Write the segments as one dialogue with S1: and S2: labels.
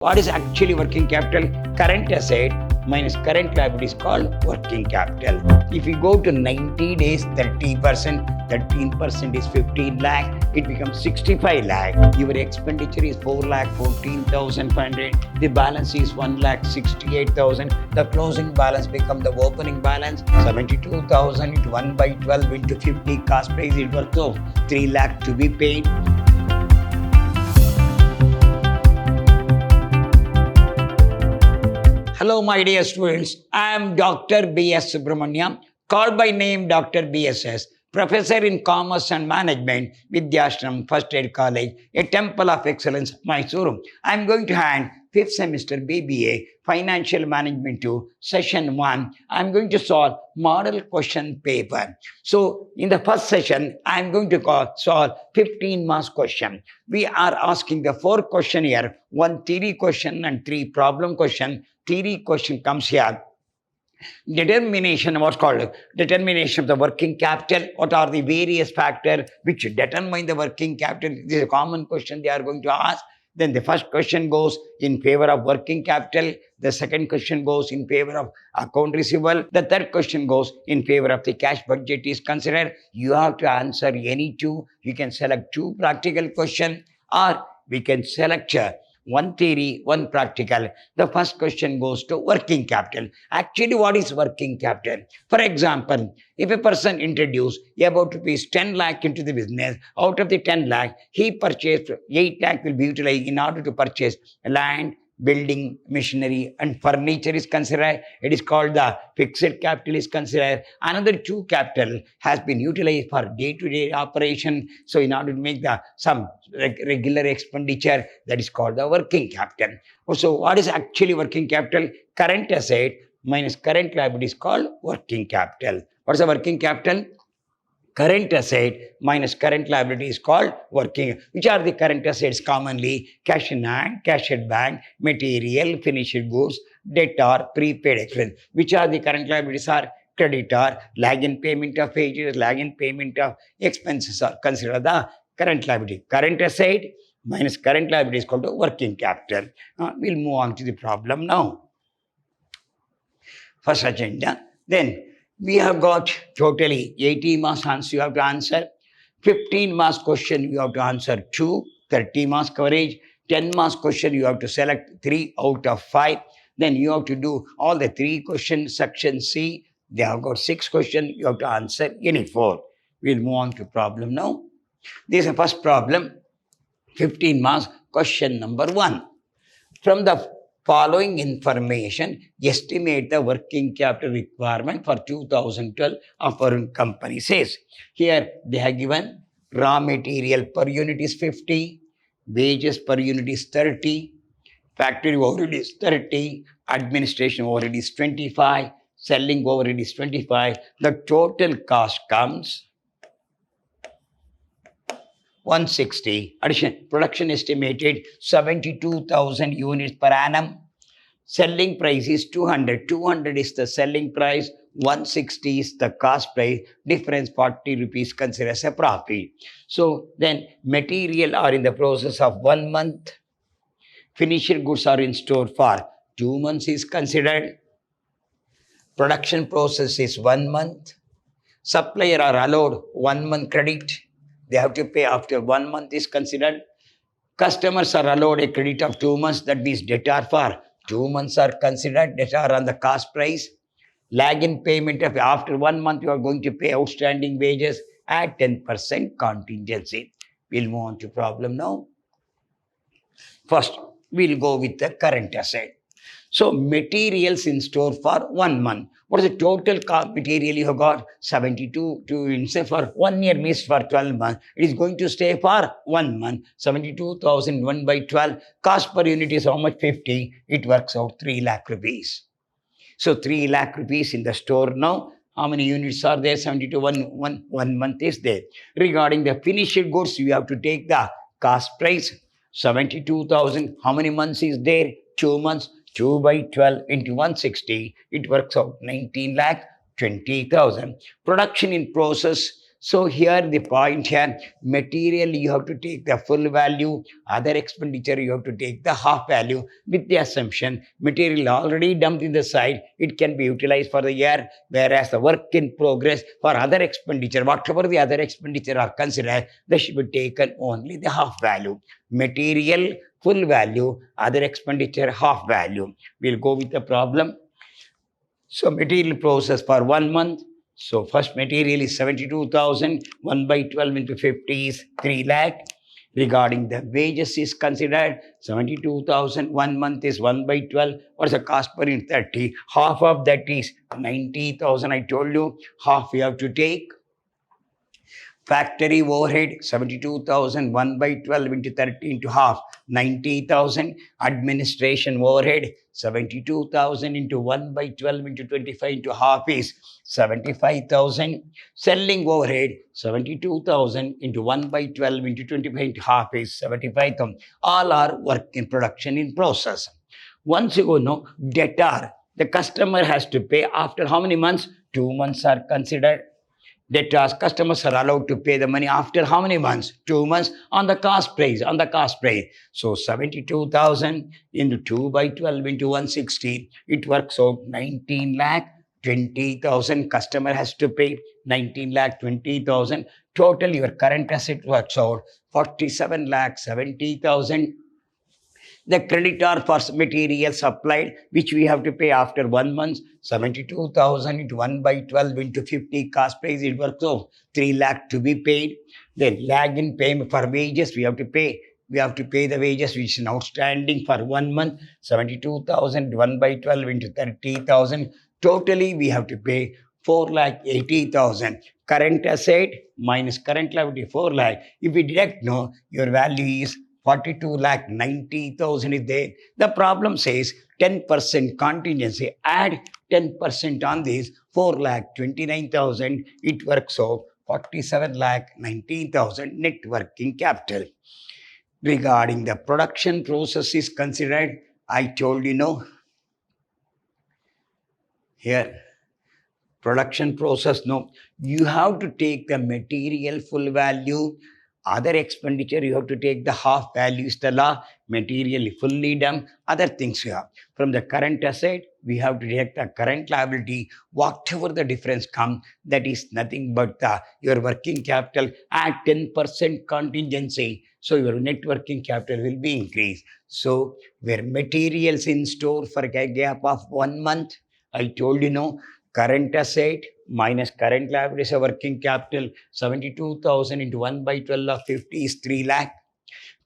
S1: What is actually working capital? Current asset minus current liability is called working capital. If you go to 90 days, 30%, 13% is 15 lakh, it becomes 65 lakh. Your expenditure is 4 lakh 14,500. The balance is 1 lakh 68,000. The closing balance becomes the opening balance. 72,000 into 1 by 12 into 50 cost price equals to 3 lakh to be paid. Hello, my dear students. I am Dr. B.S. Subramaniam, called by name Dr. BSS, Professor in Commerce and Management, Vidyashram First Aid College, a Temple of Excellence, Mysuru. I am going to hand 5th semester BBA Financial Management to session 1. I am going to solve model question paper. So, in the first session, I am going to solve 15 marks question. We are asking the 4 question here, 1 theory question and 3 problem question. Theory question comes here. Determination, what's called determination of the working capital. What are the various factors which determine the working capital? This is a common question they are going to ask. Then the first question goes in favor of working capital. The second question goes in favor of account receivable. The third question goes in favor of the cash budget is considered. You have to answer any two. You can select 2 practical questions, or we can select 1 theory, 1 practical. The first question goes to working capital. Actually, what is working capital? For example, if a person introduced about rupees 10 lakh into the business, out of the 10 lakh, he purchased 8 lakh will be utilized in order to purchase land, building, machinery and furniture is considered. It is called the fixed capital is considered. Another 2 capital has been utilized for day-to-day operation. So in order to make some regular expenditure, that is called the working capital. So what is actually working capital? Current asset minus current liability is called working capital. What is the working capital? Current asset minus current liability is called working. Which are the current assets commonly? Cash in hand, cash at bank, material, finished goods, debtor, prepaid expense. Which are the current liabilities? Are creditor, lag in payment of wages, lag in payment of expenses are considered the current liability. Current asset minus current liability is called the working capital. We'll move on to the problem now. First agenda. Then we have got totally 80 marks answer you have to answer. 15 marks question you have to answer 2. 30 marks coverage. 10 marks question you have to select 3 out of 5. Then you have to do all the 3 questions. Section C, they have got 6 questions. You have to answer any 4. We'll move on to problem now. This is the first problem. 15 marks question number 1. From the following information, estimate the working capital requirement for 2012 of our company says. Here they have given raw material per unit is 50, wages per unit is 30, factory overhead is 30, administration overhead is 25, selling overhead is 25. The total cost comes 160. Addition, production estimated 72,000 units per annum. Selling price is 200. 200 is the selling price. 160 is the cost price. Difference 40 rupees considered as a profit. So then material are in the process of 1 month. Finished goods are in store for 2 months is considered. Production process is 1 month. Supplier are allowed 1 month credit. They have to pay after 1 month is considered. Customers are allowed a credit of 2 months. That means debtor for 2 months are considered. Debtor on the cost price. Lag in payment of after 1 month you are going to pay outstanding wages at 10% contingency. We'll move on to problem now. First, we'll go with the current asset. So materials in store for 1 month. What is the total material you have got? 72 to say for 1 year means for 12 months. It is going to stay for 1 month. 72,000 1 by 12. Cost per unit is how much? 50. It works out 3 lakh rupees. So 3 lakh rupees in the store now. How many units are there? 72 1 month is there. Regarding the finished goods, you have to take the cost price. 72,000. How many months is there? 2 months. 2 by 12 into 160, it works out 19 lakh 20,000. Production in process So here the point here, material you have to take the full value, other expenditure you have to take the half value with the assumption material already dumped in the site, it can be utilized for the year, whereas the work in progress for other expenditure, whatever the other expenditure are considered, they should be taken only the half value. Material full value, other expenditure half value. We'll go with the problem. So material process for 1 month. So first material is 72,000. 1 by 12 into 50 is 3 lakh. Regarding the wages is considered 72,000. 1 month is 1 by 12. What's the cost per unit? 30. Half of that is 90,000. I told you half we have to take. Factory overhead 72,000, 1 by 12 into 30 into half, 90,000. Administration overhead 72,000 into 1 by 12 into 25 into half is 75,000. Selling overhead 72,000 into 1 by 12 into 25 into half is 75,000. All are work in production in process. Once you know debtor, the customer has to pay after how many months? 2 months are considered. Debtors, customers are allowed to pay the money after how many months? 2 months on the cost price, So 72,000 into 2 by 12 into 160, it works out 19 lakh 20,000. Customer has to pay 19 lakh 20,000. Total your current asset works out 47 lakh 70,000. The creditor for material supplied, which we have to pay after 1 month, 72,000 into 1 by 12 into 50 cost price, it works out 3 lakh to be paid. Then lag in payment for wages, we have to pay. We have to pay the wages which is outstanding for 1 month, 72,000, 1 by 12 into 30,000. Totally, we have to pay 4 lakh 80,000. Current asset minus current liability 4 lakh. If we deduct, no, your value is 42 lakh 90,000 is there. The problem says 10% contingency. Add 10% on this 4 lakh 29,000. It works out 47 lakh 19,000 net working capital. Regarding the production process is considered, I told you no. Here, production process, no. You have to take the material full value. Other expenditure, you have to take the half value is the law. Material fully done. Other things you have. From the current asset, we have to take the current liability. Whatever the difference comes, that is nothing but your working capital at 10% contingency. So your net working capital will be increased. So where materials in store for a gap of 1 month, I told you no. Current asset minus current liabilities of working capital 72,000 into 1 by 12 of 50 is 3 lakh.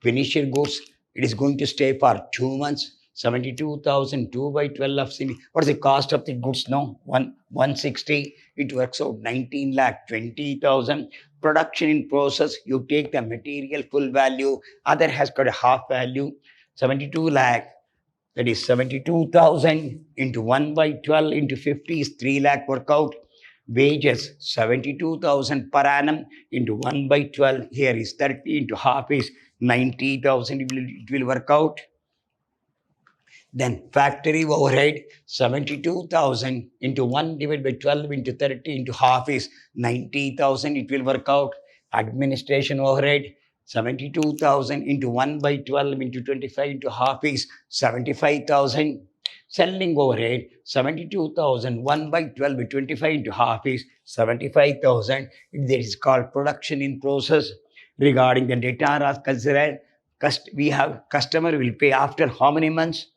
S1: Finished goods, it is going to stay for 2 months. 72,000 2 by 12 of what is the cost of the goods now? 160. It works out 19 lakh 20,000. Production in process, you take the material full value, other has got a half value 72 lakh. That is 72,000 into 1 by 12 into 50 is 3 lakh workout. Wages 72,000 per annum into 1 by 12. Here is 30 into half is 90,000. It will work out. Then factory overhead 72,000 into 1 divided by 12 into 30 into half is 90,000. It will work out. Administration overhead 72,000 into 1 by 12 into 25 into half is 75,000. Selling overhead 72,000 1 by 12 by 25 into half is 75,000. That is called production in process. Regarding the data as considered, we have customer will pay after how many months?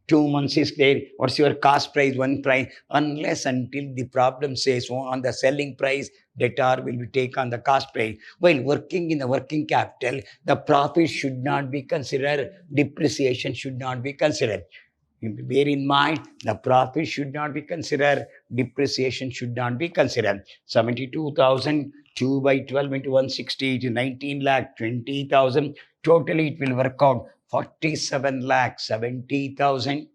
S1: 2 months is there. What's your cost price? One price. Unless until the problem says on the selling price, debtor will be taken on the cost price. While working in the working capital, the profit should not be considered. Depreciation should not be considered. Bear in mind, the profit should not be considered. Depreciation should not be considered. 72,000 2 by 12 into 160 is 19 lakh 20,000. Totally, it will work out 47 lakh 70,000.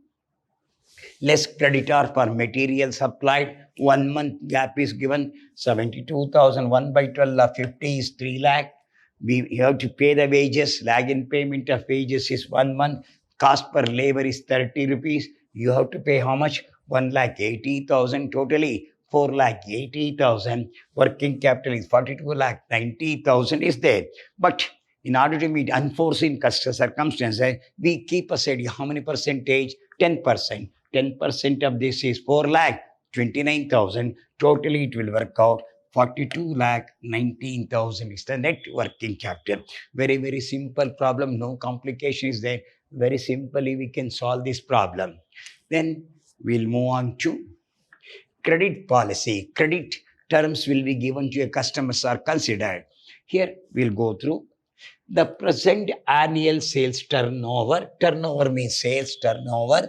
S1: Less creditor for material supplied. 1 month gap is given 72,000. 1 by 12 of 50 is 3 lakh. We have to pay the wages. Lag in payment of wages is 1 month. Cost per labor is 30 rupees. You have to pay how much? 1 lakh 80,000. Totally 4 lakh 80,000, working capital is 42 lakh 90,000 is there. But in order to meet unforeseen circumstances, we keep aside how many percentage? 10%. 10% of this is 4 lakh 29,000. Totally it will work out 42 lakh 19,000 is the net working capital. Very, very simple problem. No complication is there. Very simply we can solve this problem. Then we'll move on to credit policy. Credit terms will be given to your customers are considered. Here we'll go through the present annual sales turnover. Turnover means sales turnover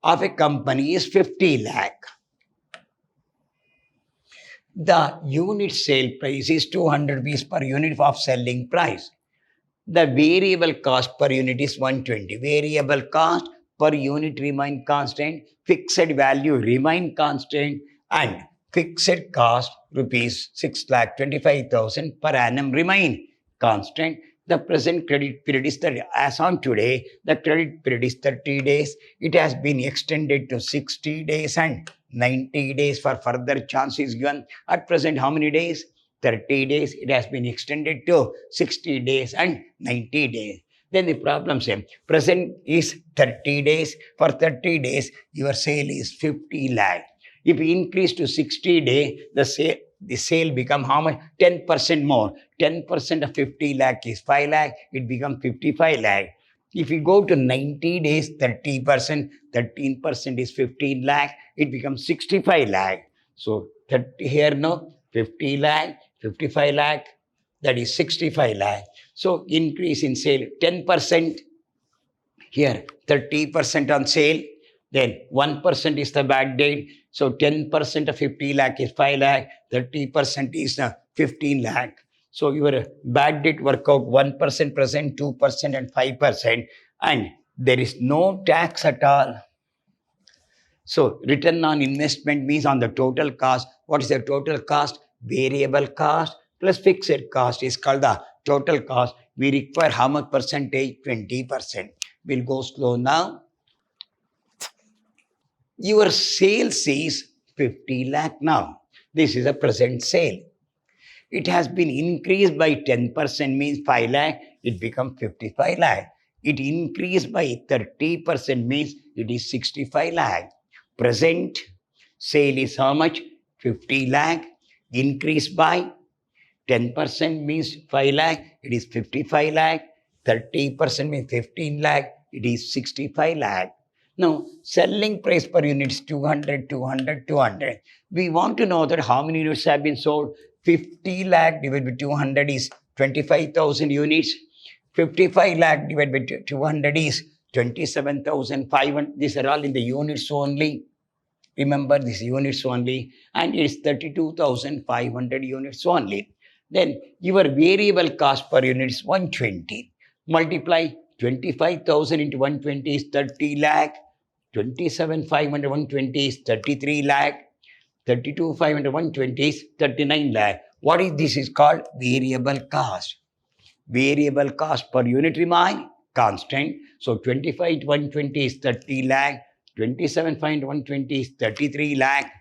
S1: of a company is 50 lakh. The unit sale price is 200 rupees per unit of selling price. The variable cost per unit is 120. Variable cost per unit remain constant, fixed value remain constant, and fixed cost rupees 6,25,000 per annum remain constant. The present credit period is 30. As on today, the credit period is 30 days. It has been extended to 60 days and 90 days for further chances given. At present, how many days? 30 days. It has been extended to 60 days and 90 days. Then the problem same. Present is 30 days. For 30 days, your sale is 50 lakh. If you increase to 60 days, the sale become how much? 10% more. 10% of 50 lakh is 5 lakh. It becomes 55 lakh. If you go to 90 days, 30%, 13% is 15 lakh. It becomes 65 lakh. So 30 here no, 50 lakh, 55 lakh, that is 65 lakh. So increase in sale 10%. Here 30% on sale. Then 1% is the bad debt. So 10% of 50 lakh is 5 lakh. 30% is 15 lakh. So your bad debt work out 1% present, 2% and 5%. And there is no tax at all. So return on investment means on the total cost. What is the total cost? Variable cost plus fixed cost is called the total cost. We require how much percentage? 20%. We'll go slow now. Your sales is 50 lakh now. This is a present sale. It has been increased by 10% means 5 lakh. It becomes 55 lakh. It increased by 30% means it is 65 lakh. Present sale is how much? 50 lakh. Increased by 10% means 5 lakh. It is 55 lakh. 30% means 15 lakh. It is 65 lakh. Now, selling price per unit is 200, 200, 200. We want to know that how many units have been sold. 50 lakh divided by 200 is 25,000 units. 55 lakh divided by 200 is 27,500. These are all in the units only. Remember, this units only. And it is 32,500 units only. Then your variable cost per unit is 120. Multiply 25,000 into 120 is 30 lakh. 27,500 120 is 33 lakh. 32,500 120 is 39 lakh. What is this? Is called variable cost. Variable cost per unit remain constant. So 25 to 120 is 30 lakh. 27,500 120 is 33 lakh.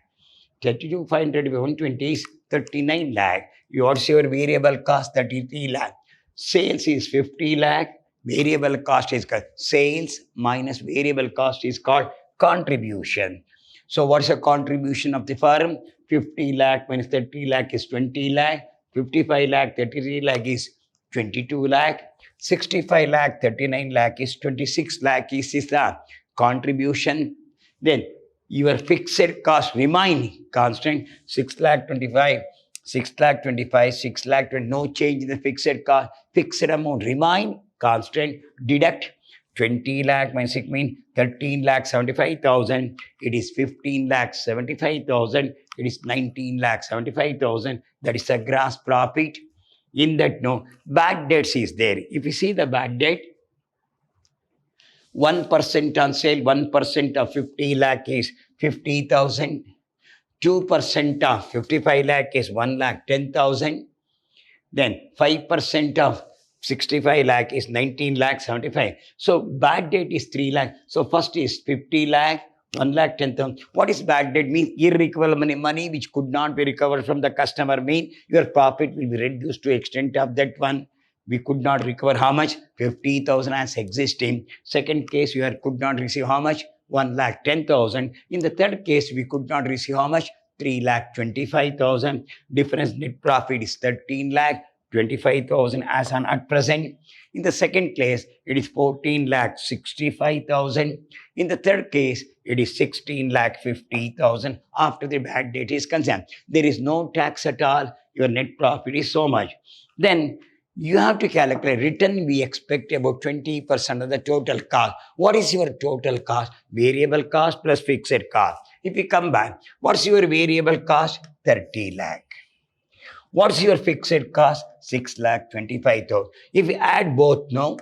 S1: 32,500 120 is 39 lakh. What's your variable cost? 33 lakh. Sales is 50 lakh. Variable cost is called sales minus variable cost is called contribution. So what's the contribution of the firm? 50 lakh minus 30 lakh is 20 lakh. 55 lakh, 33 lakh is 22 lakh. 65 lakh, 39 lakh is 26 lakh is the contribution. Then your fixed cost remain constant. 6 lakh 25, 6 lakh 25, 6 lakh 20. No change in the fixed cost. Fixed amount remain constant. Deduct 20 lakh minus 6 means 13 lakh 75,000. It is 15 lakh 75,000. It is 19 lakh 75,000. That is the gross profit. In that, no, bad debts is there. If you see the bad debt, 1% on sale, 1% of 50 lakh is 50,000. 2% of 55 lakh is 1 lakh 10,000. Then 5% of 65 lakh is 19 lakh 75. So bad debt is 3 lakh. So first is 50 lakh 1,10,000. What is bad debt mean? Irrecoverable money which could not be recovered from the customer mean your profit will be reduced to extent of that one. We could not recover how much? 50,000 as existing. Second case, you could not receive how much? 1,10,000. In the third case, we could not receive how much? 3,25,000. Difference net profit is 13,25,000 as on at present. In the second case, it is 14,65,000. In the third case, it is 16,50,000 after the bad debt is concerned. There is no tax at all. Your net profit is so much. Then you have to calculate return. We expect about 20% of the total cost. What is your total cost? Variable cost plus fixed cost. If you come back, what's your variable cost? 30 lakh. What's your fixed cost? 6,25,000. If you add both, no,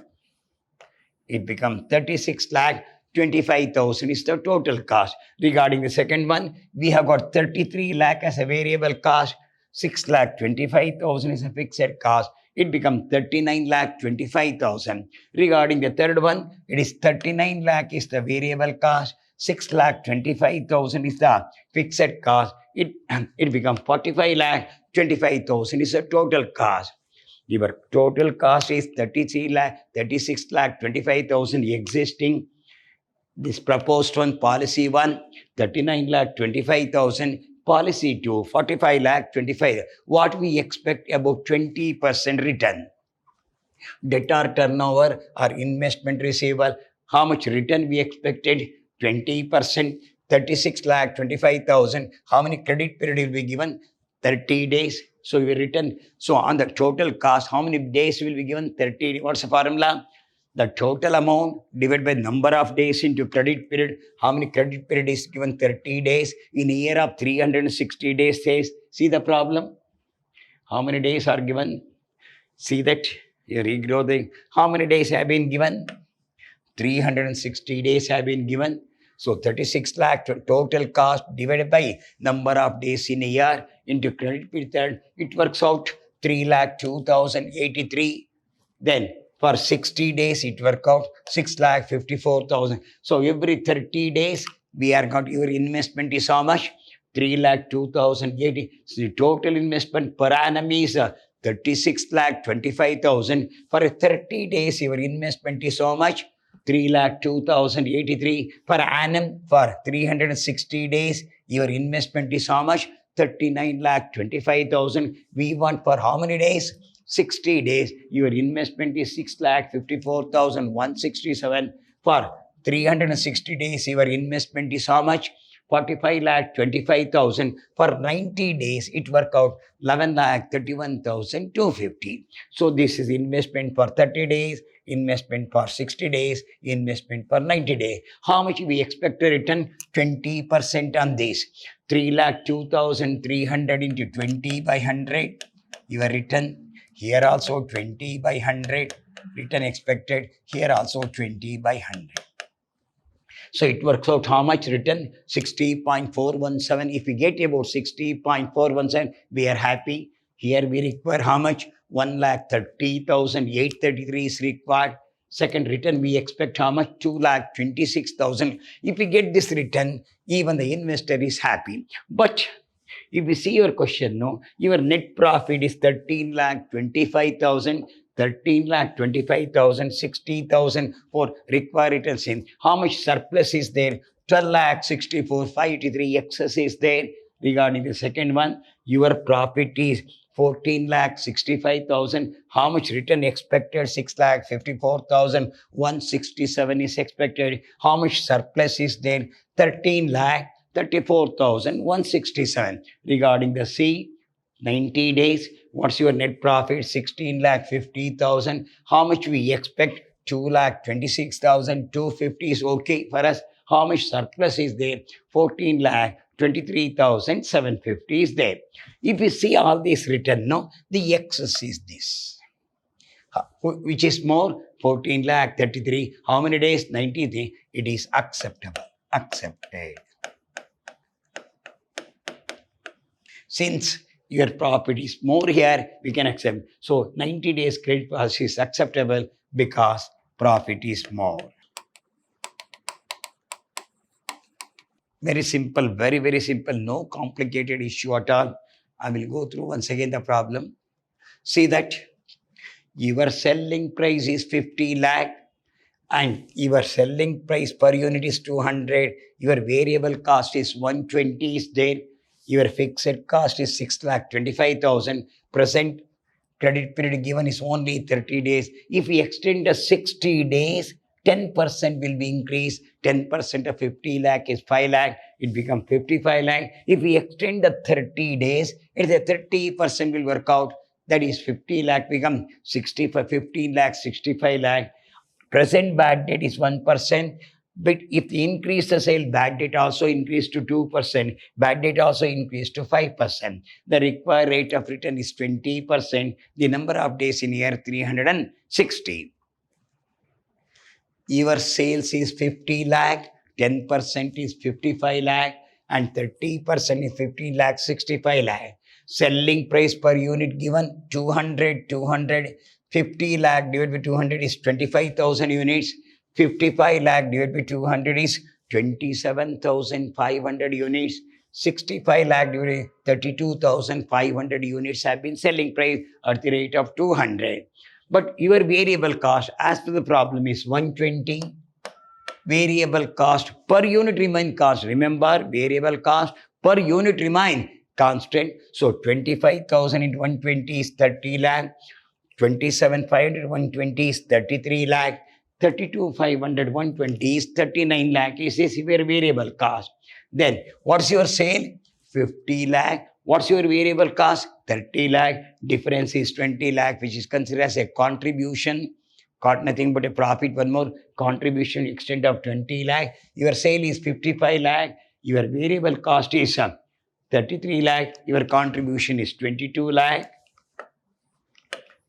S1: it becomes 36,25,000 is the total cost. Regarding the second one, we have got 33 lakh as a variable cost, 6,25,000 is a fixed cost. It becomes 39,25,000. Regarding the third one, it is 39 lakh is the variable cost, 6,25,000 is the fixed cost. It becomes 45,25,000 is the total cost. Your total cost is 33 lakh, 36 lakh, 25,000 existing. This proposed one, policy 1, 39 lakh, 25,000. Policy 2, 45 lakh, 25. What we expect about 20% return. Debtor turnover or investment receivable, how much return we expected? 20%, 36 lakh, 25,000. How many credit period will be given? 30 days. So we return. So on the total cost, how many days will be given? 30. What's the formula? The total amount divided by number of days into credit period. How many credit period is given? 30 days. In a year of 360 days says, see the problem? How many days are given? See that? You regrow the, how many days have been given? 360 days have been given. So 36 lakh total cost divided by number of days in a year into credit period, it works out 3,02,083. Then for 60 days, it works out 6,54,000. So every 30 days, we are got your investment is how much? 3,02,080. So the total investment per annum is 36,25,000. For 30 days, your investment is how much? 3,02,083 per annum. For 360 days, your investment is how much? 39,25,000. We want for how many days? 60 days. Your investment is 6,54,167. For 360 days, your investment is how much? 45,25,000. For 90 days, it work out 11,31,250. So this is investment for 30 days, investment for 60 days, investment for 90 days. How much we expect to return? 20% on this. 3,02,300 into 20 by 100. Your return. Here also 20 by 100. Return expected. Here also 20 by 100. So it works out how much return? 60.417. If we get about 60.417, we are happy. Here we require how much? 1,30,833 is required. Second return, we expect how much? 2,26,000. If we get this return, even the investor is happy. But if you see your question, no, your net profit is 13,25,000. 13,25,000, 60,000 for required returns. How much surplus is there? 12,64,583 excess is there. Regarding the second one, your profit is 14,65,000. How much return expected? 6,54,167 is expected. How much surplus is there? 13,34,167. Regarding the C, 90 days, what's your net profit? 16,50,000. How much we expect? 2,26,250 is okay for us. How much surplus is there? 14,23,750 is there. If you see all this written, no, the excess is this. Which is more? 14,33. How many days? 93. It is acceptable. Accepted. Since your profit is more here, we can accept. So 90 days credit policy is acceptable because profit is more. Very simple, very, very simple. No complicated issue at all. I will go through once again the problem. See that your selling price is 50 lakh and your selling price per unit is 200. Your variable cost is 120 is there. Your fixed cost is 6 lakh 25,000. Present credit period given is only 30 days. If we extend the 60 days, 10% will be increased. 10% of 50 lakh is 5 lakh. It becomes 55 lakh. If we extend the 30 days, it is a 30% will work out. That is 50 lakh become 65, 15 lakh, 65 lakh. Present bad debt is 1%. But if we increase the sale, bad debt also increase to 2%. Bad debt also increase to 5%. The required rate of return is 20%. The number of days in year 360. Your sales is 50 lakh, 10% is 55 lakh, and 30% is 15 lakh, 65 lakh. Selling price per unit given 200, 50 lakh divided by 200 is 25,000 units. 55 lakh divided by 200 is 27,500 units. 65 lakh divided by 32,500 units have been selling price at the rate of 200. But your variable cost as per the problem is 120. Variable cost per unit remain constant. Remember, variable cost per unit remain constant. So 25,000 into 120 is 30 lakh. 27,500 120 is 33 lakh. 32,500 120 is 39 lakh. Is your variable cost. Then what's your sale? 50 lakh. What's your variable cost? 30 lakh. Difference is 20 lakh, which is considered as a contribution. Got nothing but a profit. One more contribution extent of 20 lakh. Your sale is 55 lakh. Your variable cost is 33 lakh. Your contribution is 22 lakh.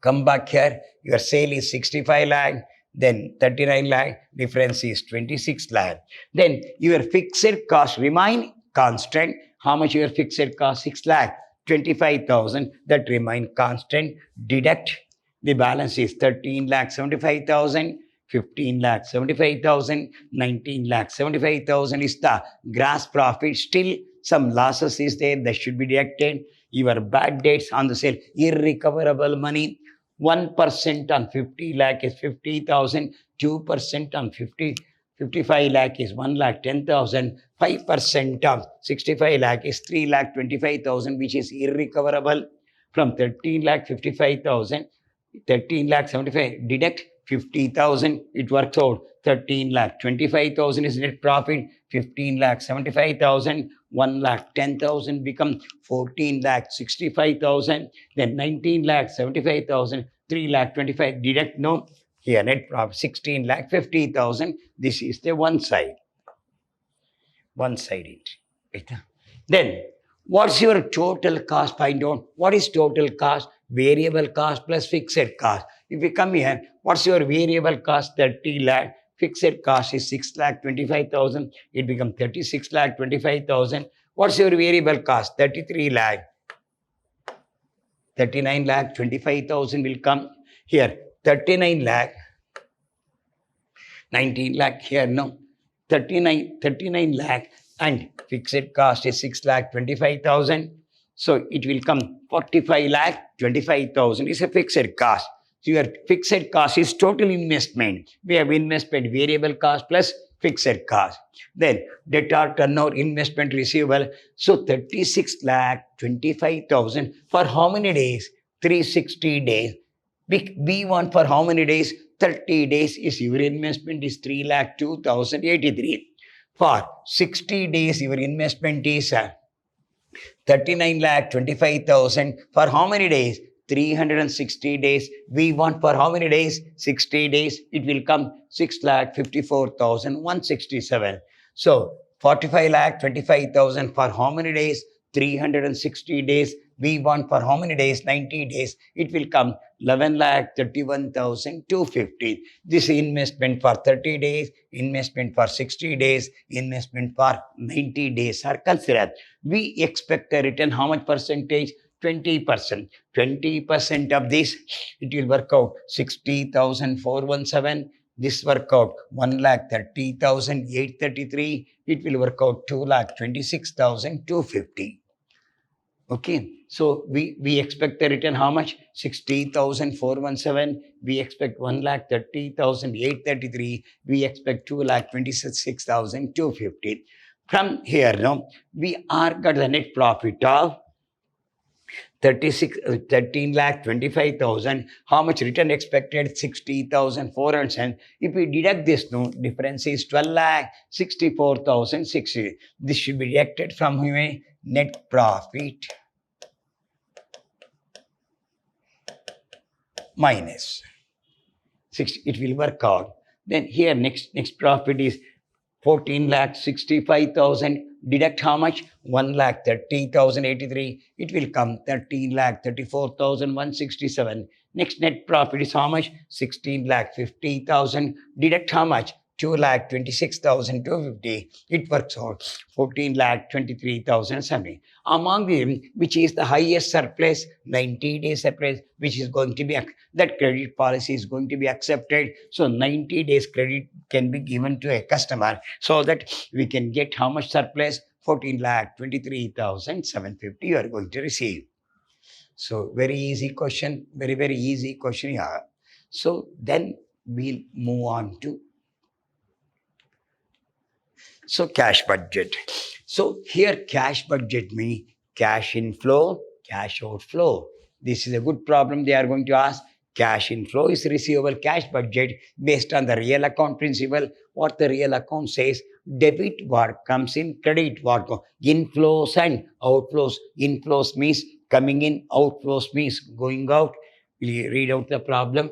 S1: Come back here. Your sale is 65 lakh. Then 39 lakh. Difference is 26 lakh. Then your fixed cost remain constant. How much your fixed cost? 6 lakh 25,000. That remain constant. Deduct. The balance is 13 lakh 75,000. 15 lakh 75,000. 19 lakh 75,000 is the gross profit. Still some losses is there that should be deducted. Your bad debts on the sale, irrecoverable money. 1% on 50 lakh is 50,000. 2% on 55 lakh is 1 lakh 10,000. 5% of 65 lakh is 3 lakh 25,000, which is irrecoverable. From 13 lakh 55,000, 13 lakh 75, deduct 50,000, it works out 13 lakh 25,000 is net profit. 15 lakh 75,000, 1 lakh 10,000 become 14 lakh 65,000. Then 19 lakh 75,000, 3 lakh 25, deduct no. Here net profit 16 lakh 50,000. This is the one side. One side it. Then what's your total cost? Find out what is total cost. Variable cost plus fixed cost. If we come here, what's your variable cost? 30 lakh. Fixed cost is 6 lakh 25,000. It becomes 36 lakh 25,000. What's your variable cost? 33 lakh. 39 lakh 25,000 will come here. 39 lakh. 19 lakh here, no. 39 lakh and fixed cost is 6 lakh 25,000. So it will come 45 lakh 25,000 is a fixed cost. So your fixed cost is total investment. We have investment variable cost plus fixed cost. Then debtor turnover investment receivable. So 36 lakh 25,000 for how many days? 360 days. We want for how many days? 30 days is your investment is 3 lakh 2,083. For 60 days your investment is 39 lakh 25,000. For how many days? 360 days. We want for how many days? 60 days. It will come 6 lakh 54,167. So 45 lakh 25,000 for how many days? 360 days. We want for how many days? 90 days. It will come 11 lakh 31,250. This investment for 30 days, investment for 60 days, investment for 90 days are considered. We expect a return how much percentage? 20%. 20% of this, it will work out 60,417. This work out 1,30,833. It will work out 2,26,250. Okay, so we expect the return how much? 60,417. We expect 1,30,833. We expect 2,26,250. From here, now we are got the net profit of 13 lakh 25,000. How much return expected? 60,400. If we deduct this, no difference is 12 lakh 64,060. This should be deducted from net profit minus 60. It will work out. Then here next profit is 14 lakh 65,000. Deduct how much? 1,30,083. It will come 13 lakh 34,167. Next net profit is how much? 16 lakh 50,000. Deduct how much? 2,26,250. It works out 14 lakh 23,070. Among them, which is the highest surplus, 90 days surplus, which is going to be, that credit policy is going to be accepted. So 90 days credit can be given to a customer so that we can get how much surplus? 14 lakh 23,750 you are going to receive. So very easy question, very, very easy question here. So then we'll move on to cash budget. So here cash budget means cash inflow, cash outflow. This is a good problem they are going to ask. Cash inflow is receivable cash budget based on the real account principle. What the real account says, debit what comes in, credit what goes. Inflows and outflows. Inflows means coming in, outflows means going out. We read out the problem.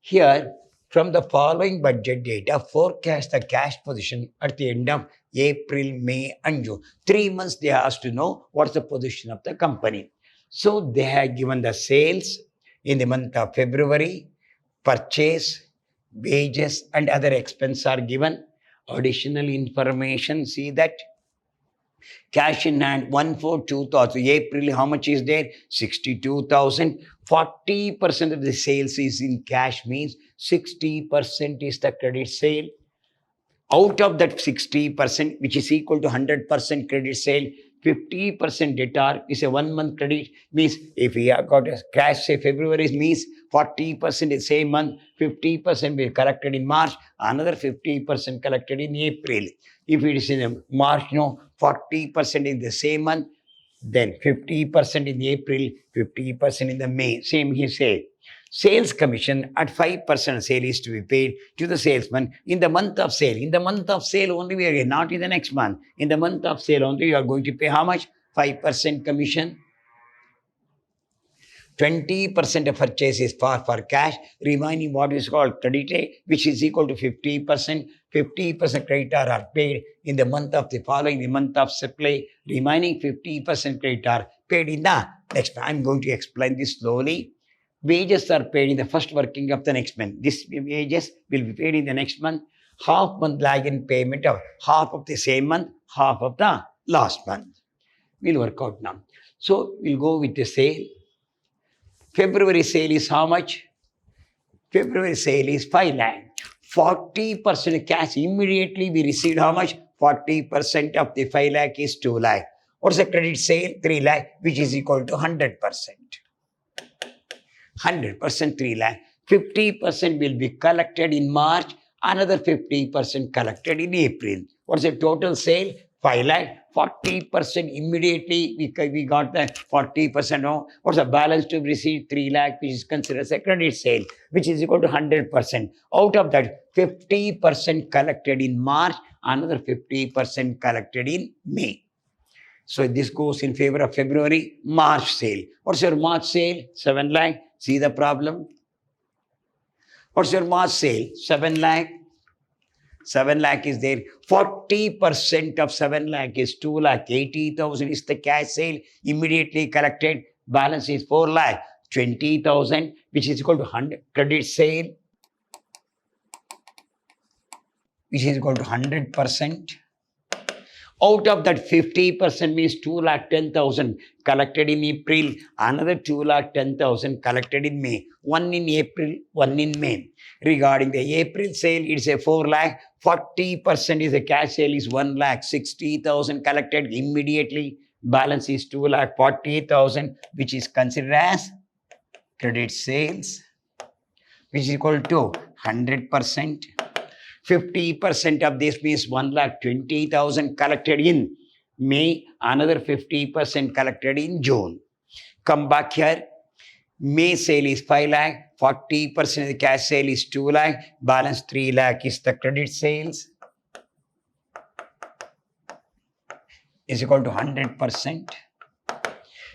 S1: Here, from the following budget data, forecast the cash position at the end of April, May, and June. 3 months they asked to know what's the position of the company. So they have given the sales in the month of February, purchase, wages, and other expenses are given. Additional information, see that cash in hand 142,000. April, how much is there? 62,000. 40% of the sales is in cash means 60% is the credit sale. Out of that 60%, which is equal to 100% credit sale, 50% debtor is a 1 month credit. Means if we have got a cash, say February means 40% is same month, 50% will be collected in March, another 50% collected in April. If it is in March, 40% in the same month, then 50% in April, 50% in the May. Same he said. Sales commission at 5% sale is to be paid to the salesman in the month of sale. In the month of sale only we are not in the next month. In the month of sale only you are going to pay how much? 5% commission. 20% of purchase is for cash, remaining what is called credit, which is equal to 50%. 50% credit are paid in the month of the following, the month of supply. Remaining 50% credit are paid in the next month. I am going to explain this slowly. Wages are paid in the first working of the next month. This wages will be paid in the next month. Half month lag in payment of half of the same month, half of the last month. We'll work out now. So we'll go with the sale. February sale is how much? February sale is 5 lakh. 40% cash. Immediately we received how much? 40% of the 5 lakh is 2 lakh. What's the credit sale? 3 lakh, which is equal to 100%. 100% 3 lakh. 50% will be collected in March. Another 50% collected in April. What's the total sale? 5 lakh. 40% immediately we got the 40%. No? What's the balance to be received? 3 lakh, which is considered as a credit sale, which is equal to 100%. Out of that, 50% collected in March, another 50% collected in May. So this goes in favor of February. March sale. What's your March sale? 7 lakh. See the problem? What's your March sale? 7 lakh. 7 lakh is there. 40% of 7 lakh is 2 lakh. 80,000 is the cash sale immediately collected. Balance is 4 lakh. 20,000, which is equal to 100 credit sale, which is equal to 100%. Out of that 50% means 2,10,000 collected in April, another 2,10,000 collected in May. One in April, one in May. Regarding the April sale, it's a 4 lakh. 40% is a cash sale is 1,60,000 collected immediately. Balance is 2,40,000, which is considered as credit sales, which is equal to 100%. 50% of this means 1,20,000 collected in May, another 50% collected in June. Come back here. May sale is 5 lakh, 40% of the cash sale is 2 lakh, balance 3 lakh is the credit sales, is equal to 100%.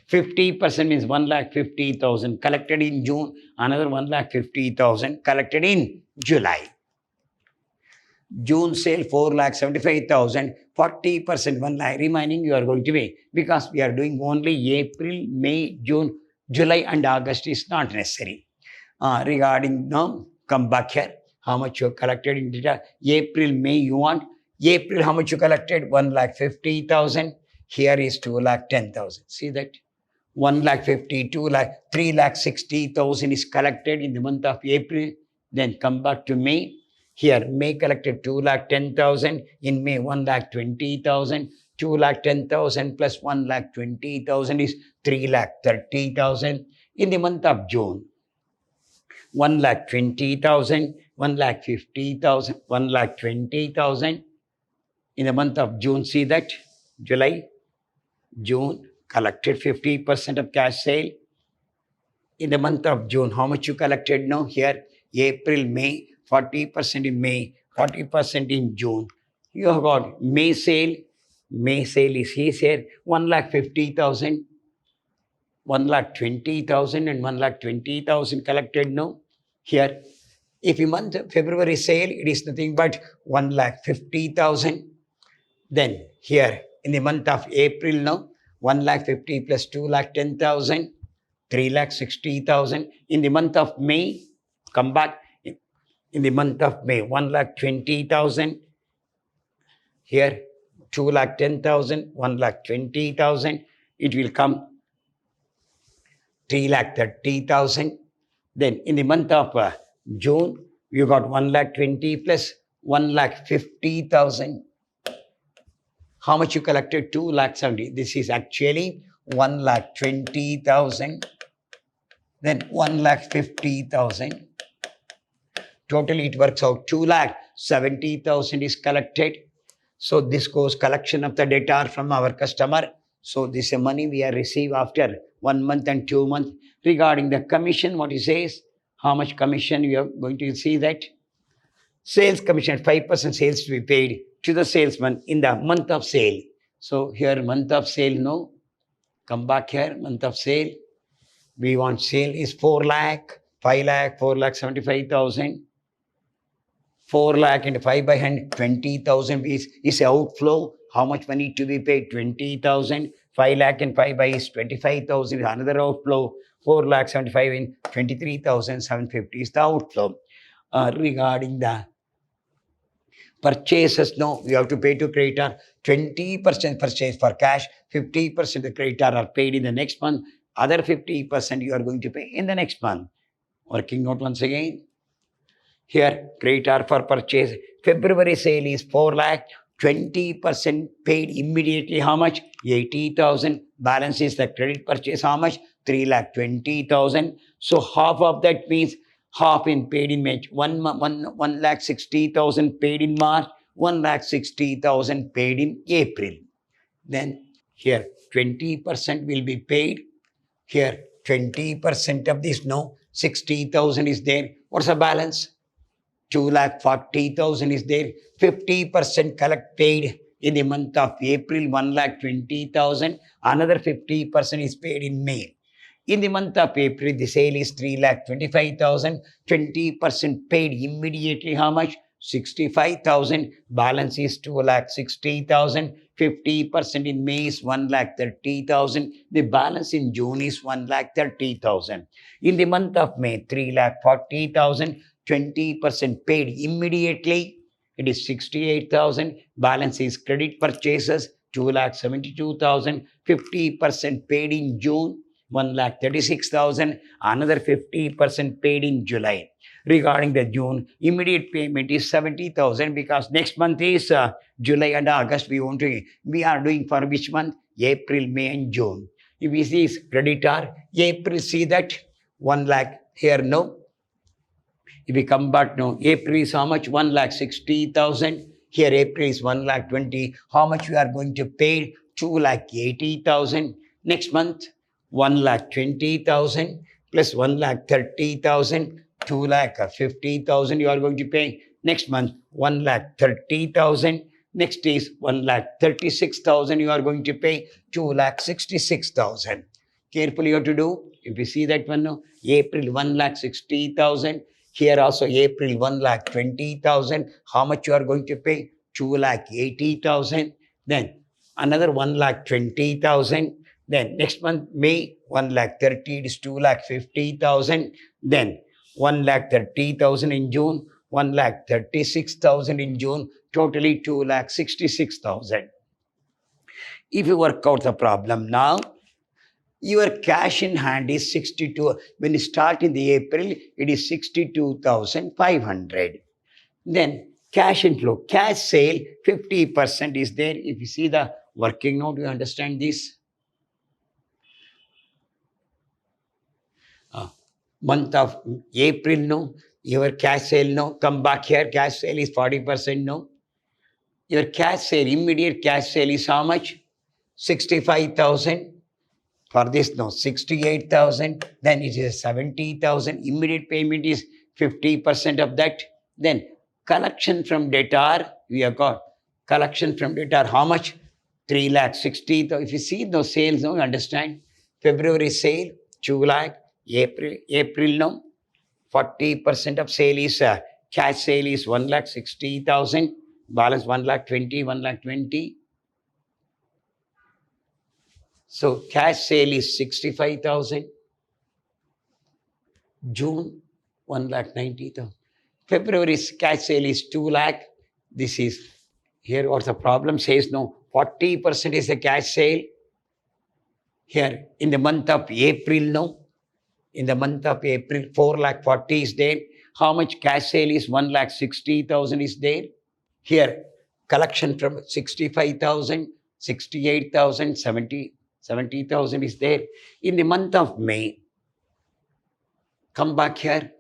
S1: 50% means 1,50,000 collected in June, another 1,50,000 collected in July. June sale 4,75,000, 40%, 1 lakh remaining you are going to pay, because we are doing only April, May, June, July and August is not necessary. Regarding now, come back here. How much you collected in data? April, May you want. April, how much you collected? 1,50,000. Here is 2,10,000. See that? 1,50,000, 2 lakh, 3,60,000 is collected in the month of April. Then come back to May. Here, May collected 2,10,000. In May, 1,20,000. 2,10,000 plus 1,20,000 is 3,30,000. In the month of June, 1,20,000, 1,50,000, 1,20,000. In the month of June, see that? July, June, collected 50% of cash sale. In the month of June, how much you collected now? Here, April, May, 40% in May, 40% in June. You have got May sale. May sale is here, 1,50,000, 1,20,000 and 1,20,000 collected now. Here, if you month February sale, it is nothing but 1,50,000. Then here, in the month of April now, 1,50,000 plus 2,10,000, 3,60,000. In the month of May, come back. In the month of May, 1,20,000. Here, 2,10,000, 1,20,000. It will come 3,30,000. Then in the month of June, you got 1,20,000 plus 1,50,000. How much you collected? 2,70,000. This is actually 1,20,000. Then 1,50,000. Totally it works out 2,70,000 is collected. So this goes collection of the data from our customer. So this is money we are received after 1 month and 2 months. Regarding the commission, what he says, how much commission you are going to see that? Sales commission, 5% sales to be paid to the salesman in the month of sale. So here month of sale, no. Come back here, month of sale. We want sale is 4 lakh, 5 lakh, 4,75,000. 4 lakh and 5 by 100, 20,000 is outflow. How much money to be paid? 20,000. 5 lakh and 5 by is 25,000 is another outflow. 4,75,000 in 23,750 is the outflow. Regarding the purchases, no, we have to pay to creditor 20% purchase for cash, 50% the creditor are paid in the next month, other 50% you are going to pay in the next month. Working out once again. Here, creditor for purchase. February sale is 4 lakh, 20% paid immediately. How much? 80,000. Balance is the credit purchase. How much? 3,20,000. So half of that means half in paid in March. 1,60,000 paid in March. 1,60,000 paid in April. Then here 20% will be paid. Here 20% of this, no, 60,000 is there. What's the balance? 2,40,000 is there. 50% collect paid in the month of April, 1,20,000. Another 50% is paid in May. In the month of April, the sale is 3,25,000. 20% paid immediately. How much? 65,000. Balance is 2,60,000. 50% in May is 1,30,000. The balance in June is 1,30,000. In the month of May, 3,40,000. 20% paid immediately. it is 68,000. Balance is credit purchases, 2,72,000. 50% paid in June, 1,36,000. Another 50% paid in July. Regarding the June, immediate payment is 70,000 because next month is July and August. We are doing for which month? April, May, and June. If we see creditor, April, see that 1 lakh here, no. If we come back now, April is how much? 1,60,000. Here, April is 1,20,000. How much we are going to pay? 2,80,000. Next month, 1,20,000 plus 1,30,000. 2,50,000 you are going to pay. Next month, 1,30,000. Next is 1,36,000 you are going to pay. 2,66,000. Carefully you have to do. If you see that one now, April 1,60,000. Here also April 1,20,000. How much you are going to pay? 2,80,000. Then another 1,20,000. Then next month May 1,30,000 is 2,50,000. Then 1,30,000 in June. 1,36,000 in June. Totally 2,66,000. If you work out the problem now, your cash in hand is 62. When you start in the April, it is 62,500. Then cash inflow, cash sale, 50% is there. If you see the working note, you understand this. Month of April, no. Your cash sale, no. Come back here, cash sale is 40%, no. Your cash sale, immediate cash sale is how much? 65,000. For this, no, 68,000. Then it is 70,000. Immediate payment is 50% of that. Then collection from debtor, we have got collection from debtor. How much? 3,60,000. If you see those sales, no, you understand. February sale, 2 lakh. April, no. 40% of sale is cash sale is 1,60,000. Balance 1,20,000, 1,20,000. So cash sale is 65,000. June 1,90,000. February's cash sale is 2 lakh. This is here what the problem says, no. 40% is the cash sale. Here in the month of April, no. In the month of April, 4,40,000 is there. How much cash sale is? 1,60,000 is there. Here collection from 65,000, 68,000, 70,000 is there. In the month of May, come back here.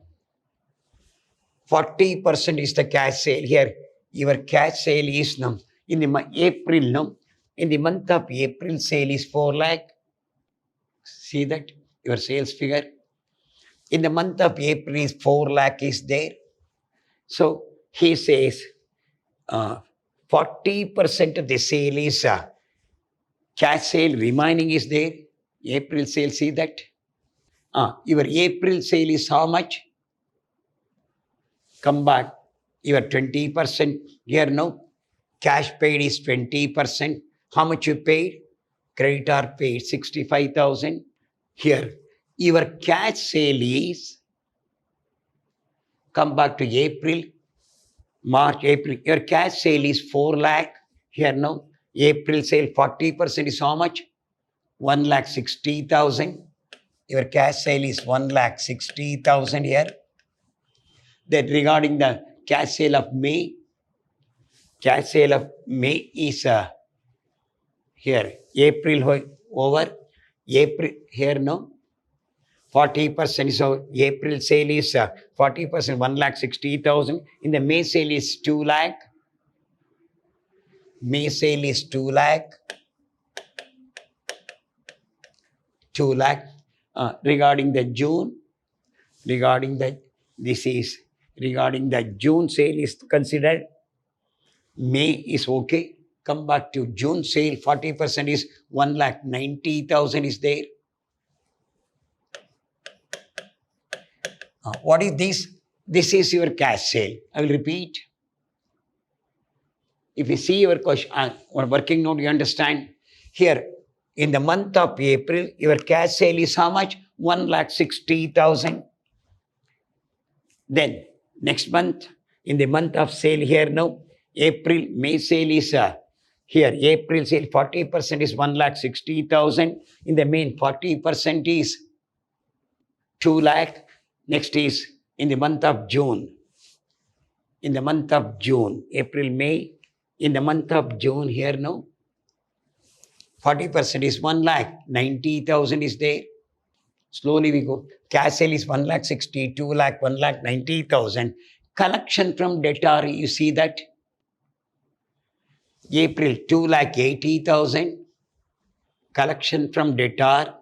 S1: 40% is the cash sale. Here, your cash sale is no. In the April, no. In the month of April, sale is 4 lakh. See that? Your sales figure. In the month of April, is 4 lakh is there. So, he says 40% of the sale is cash sale, remaining is there. April sale, see that? Your April sale is how much? Come back. Your 20% here now. Cash paid is 20%. How much you paid? Creditor paid 65,000. Here, your cash sale is, come back to April, March, April. Your cash sale is 4 lakh. Here now, April sale 40% is how much? 1,60,000. Your cash sale is 1,60,000 here. Then regarding the cash sale of May, cash sale of May is here. April over. April here no. 40%. So April sale is 40%, 1,60,000. In the May sale is 2 lakh. May sale is 2 lakh. 2 lakh. Regarding the June, regarding the June sale is considered. May is okay. Come back to June sale, 40% is 1,90,000 is there. What is this? This is your cash sale. I will repeat. If you see your question, or working note, you understand. Here, in the month of April, your cash sale is how much? 1,60,000. Then, next month, In the month of sale here now, April, May sale is here. April sale 40% is 1,60,000. In the main 40% is 2 lakh. Next is in the month of June. In the month of June, April, May, in the month of June here now, 40% is 1,90,000 is there. Slowly we go. Cash sale is 1,60,000, 2 lakh, 1,90,000. Collection from debtor, you see that? April 2,80,000. Collection from debtor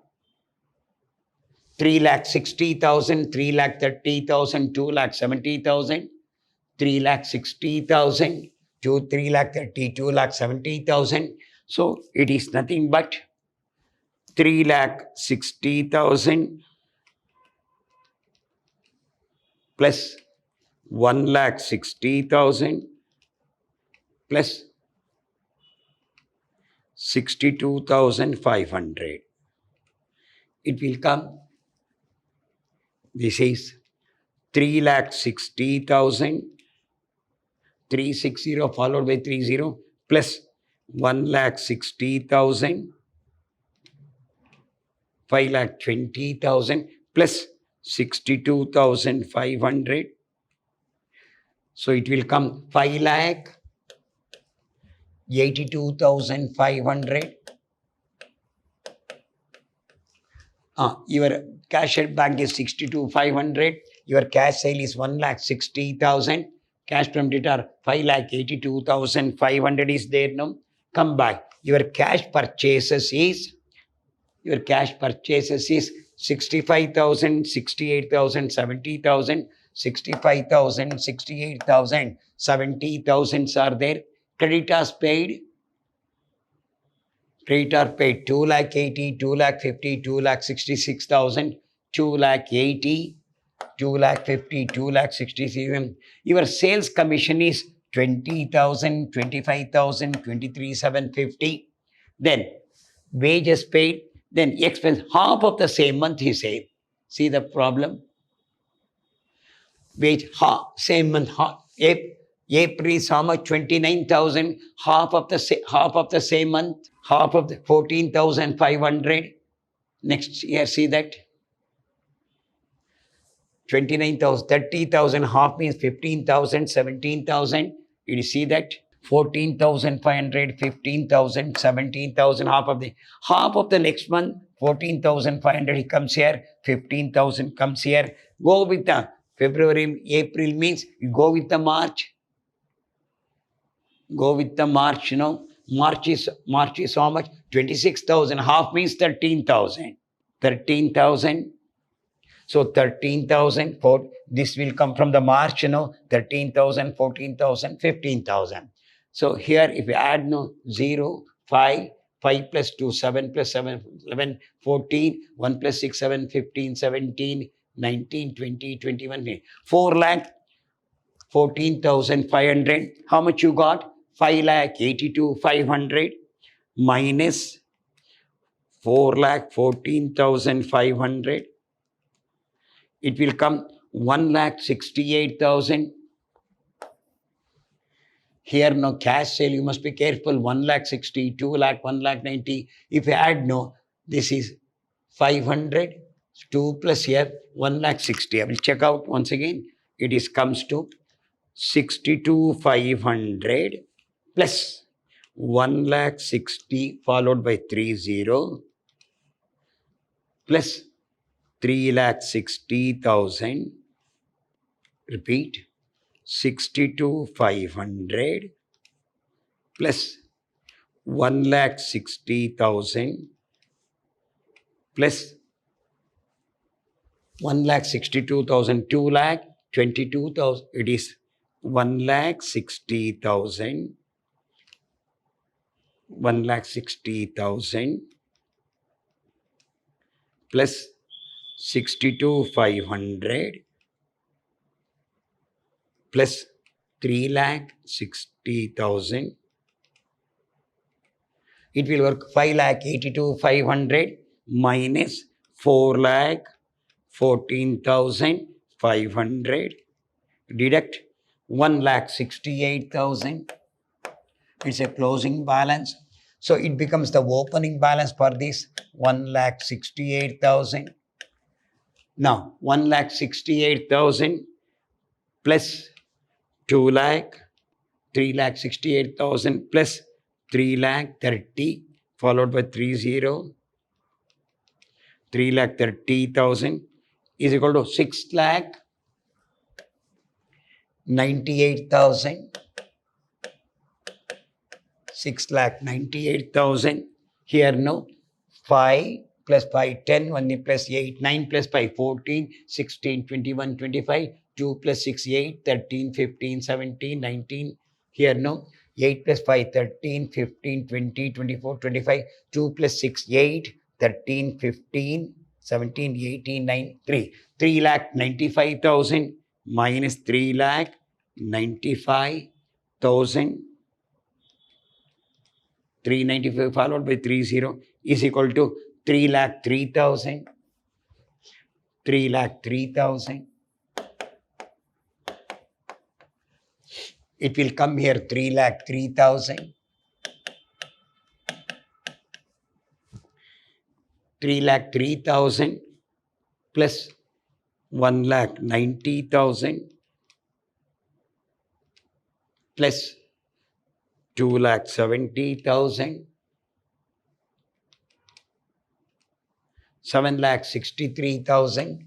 S1: 3,60,000, 3,30,000, 2,70,000, 3,60,000 to 3,30,000, 2,70,000. So it is nothing but 3,60,000 plus 1,60,000 plus 62,500. It will come. This is 3,60,000, 360 followed by 30 plus 1,60,000, 5,20,000 plus 62,500. So it will come 5,82,500. Your cash at bank is 62,500. Your cash sale is 1,60,000. Cash from debtor 5,82,500 is there now. Come back. Your cash purchases is 65,000, 68,000, 70,000, 65,000, 68,000, 70,000 are there. Creditors paid. Creditor paid 2,80,000, 2,50,000, 2,66,000, 2,80,000, 2,50,000, 2,66,000. Your sales commission is 20,000, 25,000, 23,750. Then wages paid. Then expense half of the same month he said. See the problem? Wage same month half. April is how much? 29,000. Half of the same month. Half of the 14,500. Next year, see that? 29,000, 30,000. Half means 15,000, 17,000. You see that? 14,500, 15,000, 17,000. Half of the next month. 14,500. He comes here. 15,000 comes here. Go with the February, April means you go with the March. Go with the March, March is how much? 26,000. Half means 13,000. 13,000. So 13,000. This will come from the March, 13,000, 14,000, 15,000. So here if you add 0, 5, 5 plus 2, 7 plus 7, 11, 14, 1 plus 6, 7, 15, 17, 19, 20, 21, 4 lakh, 14,500. How much you got? 5,82,500 minus 4,14,500. It will come 1,68,000. Here no cash sale, you must be careful. 1,60,000, 2 lakh, 1,90,000. If you add this is 500. 2 plus here 1,60,000. I will check out once again. It comes to 62,500 plus 1,60,000 followed by 30 plus 3,60,000. Repeat. 62,500 plus 1,60,000 plus 1,62,000, 2,22,000. It is 1,60,000. 1,60,000 plus 62,500 plus 3,60,000. It will work 5,82,500 minus 4,14,500. Deduct 1,68,000. It's a closing balance. So it becomes the opening balance for this 1,68,000. Now 1,68,000 plus 2 lakh, 3,68,000 plus 3 lakh 30 followed by 30, 3 lakh 30,000 is equal to 6 lakh 98,000. 6 lakh 98,000. Here no 5 plus 5 10, 1 plus 8 9 plus 5 14, 16 21 25, 2 plus 6 8, 13 15 17 19. Here no 8 plus 5 13 15 20 24 25, 2 plus 6 8, 13 15 17 18 9 3. 3 lakh 95,000 minus 3 lakh 95,000, 395 followed by 30 is equal to 3 lakh 3,000. 3 lakh 3,000. It will come here 3 lakh 3,000. 3 lakh 3,000 plus 1 lakh 90,000 plus 2 lakh 70,000, 7 lakh 63,000,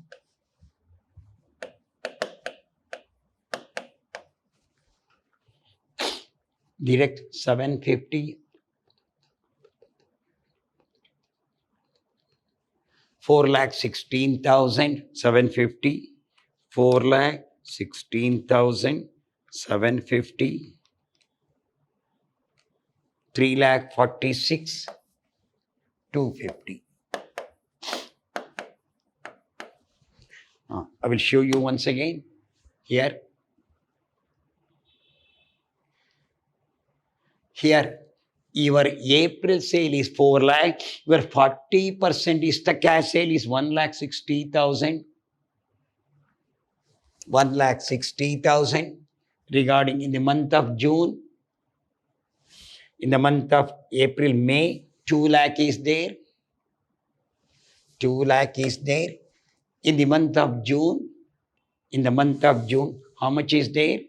S1: direct 750, 4 lakh 16,000, 750, 4 lakh 16,000, 750, 3 lakh 46, 250. I will show you once again here. Here, your April sale is 4 lakh, your 40% is the cash sale is 1,60,000. 1,60,000. Regarding in the month of June, in the month of April, May, 2 lakh is there. 2 lakh is there. In the month of June, how much is there?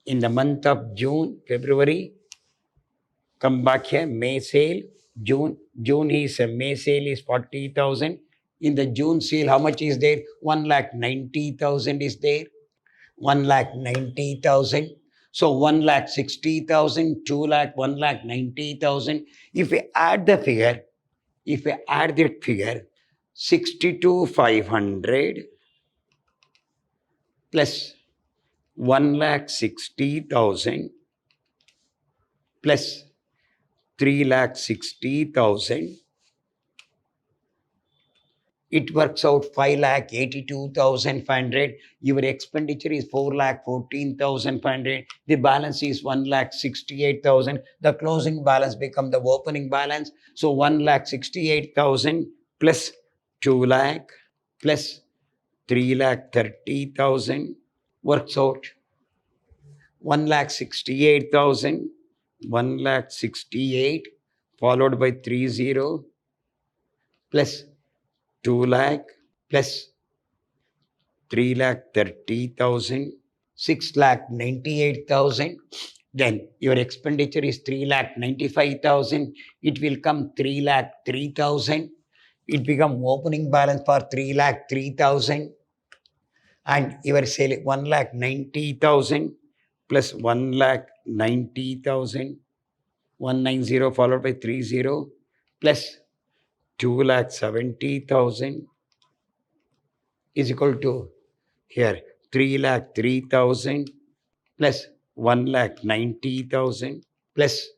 S1: In the month of June, February, come back here, May sale, June is May sale is 40,000. In the June sale, how much is there? 1,90,000 is there. 1,90,000. So 1,60,000, 2 lakh, 1,90,000. If we add that figure, 62,500 plus 1,60,000 plus 3,60,000, it works out 5,82,500. Your expenditure is 4,14,500. The balance is 1,68,000. The closing balance becomes the opening balance. So 1,68,000 plus 2 lakh plus 3,30,000 works out 1,68,000. 1,68 followed by 30 plus 2 lakh plus 3,30,000, 6,98,000. Then your expenditure is 3,95,000. It will come 3,03,000. It become opening balance for 3,03,000. And your sale 1,90,000 plus 1,90,000, 190 followed by 30 plus 2,70,000 is equal to here 3,03,000 plus 1,90,000 plus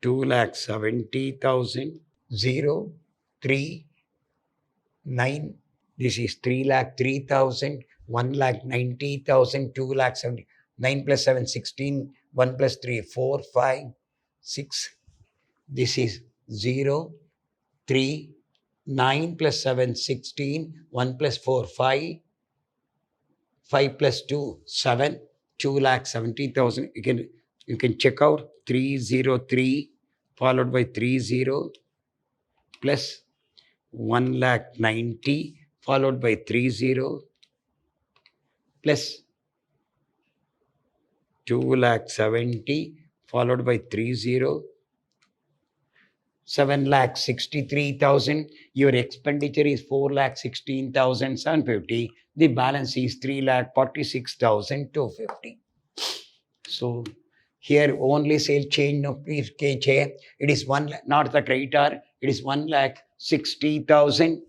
S1: 2,70,000, 0, 3, 9. This is 3,03,000, 1,90,000, 2,70,000. 9 plus 7, 16, 1 plus 3, 4, 5, 6. This is 0, 3, 9 plus 7, 16, 1 plus 4, 5, 5 plus 2, 7, 2,70,000. You can check out 303 followed by 30 plus 1,90,000 followed by 30 plus 2,70,000 followed by 30, 7,63,000. Your expenditure is 4,16,750. The balance is 3,46,250. So here only sale change no please change. It is not the creditor. It is 1,60,000.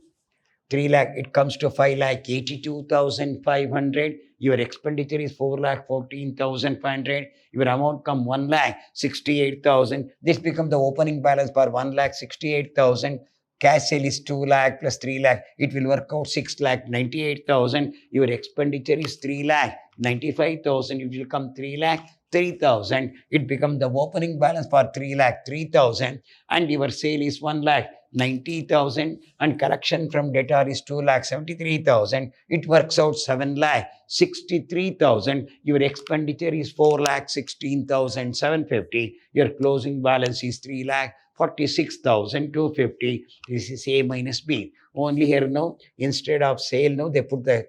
S1: 3 lakh, it comes to 5,82,500. Your expenditure is 4,14,500. Your amount come 1,68,000. This becomes the opening balance for 1,68,000. Cash sale is 2 lakh plus 3 lakh. It will work out 6,98,000. Your expenditure is 3,95,000. It will come 3,03,000. It becomes the opening balance for 3,03,000. And your sale is 1,90,000 and collection from debtor is 2,73,000. It works out 7,63,000. Your expenditure is 4,16,750. Your closing balance is 3,46,250. This is A minus B. Only here now, instead of sale now, they put the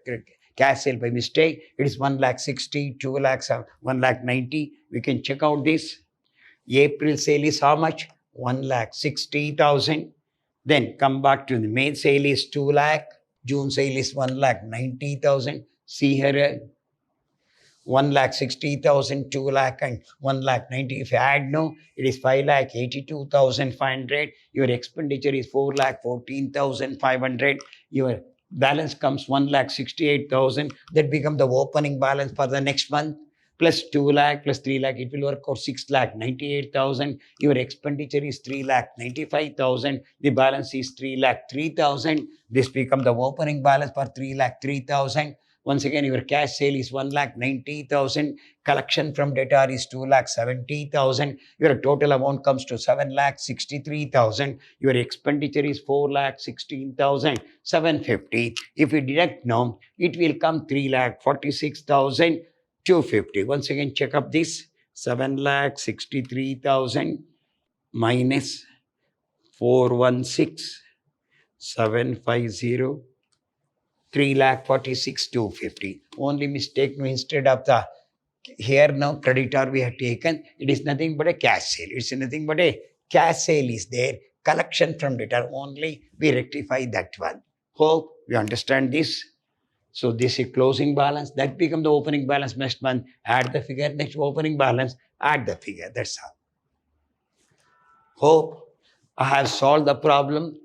S1: cash sale by mistake. It is 1,60,000, 2,00,000, 1,90,000. We can check out this. April sale is how much? 1,60,000. Then come back to the May sale is 2 lakh. June sale is 1,90,000. See here, 1,60,000, 2 lakh and 1,90,000. If you add no, it is 5,82,500. Your expenditure is 4,14,500. Your balance comes 1,68,000. That becomes the opening balance for the next month. Plus 2 lakh plus 3 lakh, it will work out 6,98,000. Your expenditure is 3,95,000. The balance is 3,03,000. This becomes the opening balance for 3,03,000. Once again, your cash sale is 1,90,000. Collection from debtor is 2,70,000. Your total amount comes to 7,63,000. Your expenditure is 4,16,750. If you deduct now, it will come 3,46,250. Once again, check up this. 7,63,000 minus 416,750. 3,46,250. Only mistake, instead of the here now creditor we have taken, it is nothing but a cash sale. It's nothing but a cash sale is there. Collection from debtor only, we rectify that one. Hope you understand this. So this is closing balance. That becomes the opening balance next month. Add the figure. Next opening balance, add the figure. That's all. Hope I have solved the problem.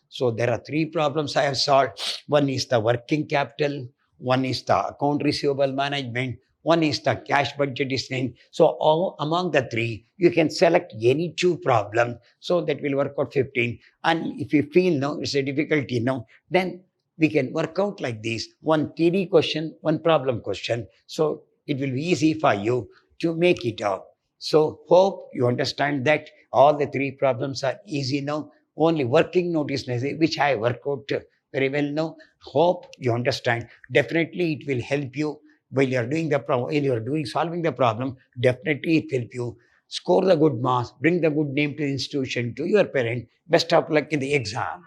S1: So there are 3 problems I have solved. One is the working capital. One is the account receivable management. One is the cash budget design. So among the 3, you can select any 2 problems. So that will work out 15. And if you feel no, it's a difficulty no, then we can work out like this. One theory question, one problem question. So it will be easy for you to make it out. So hope you understand that all the 3 problems are easy now. Only working note is necessary, which I work out very well now. Hope you understand. Definitely it will help you while you are doing the problem, while you are solving the problem. Definitely it will help you score the good marks, bring the good name to the institution, to your parent. Best of luck in the exam.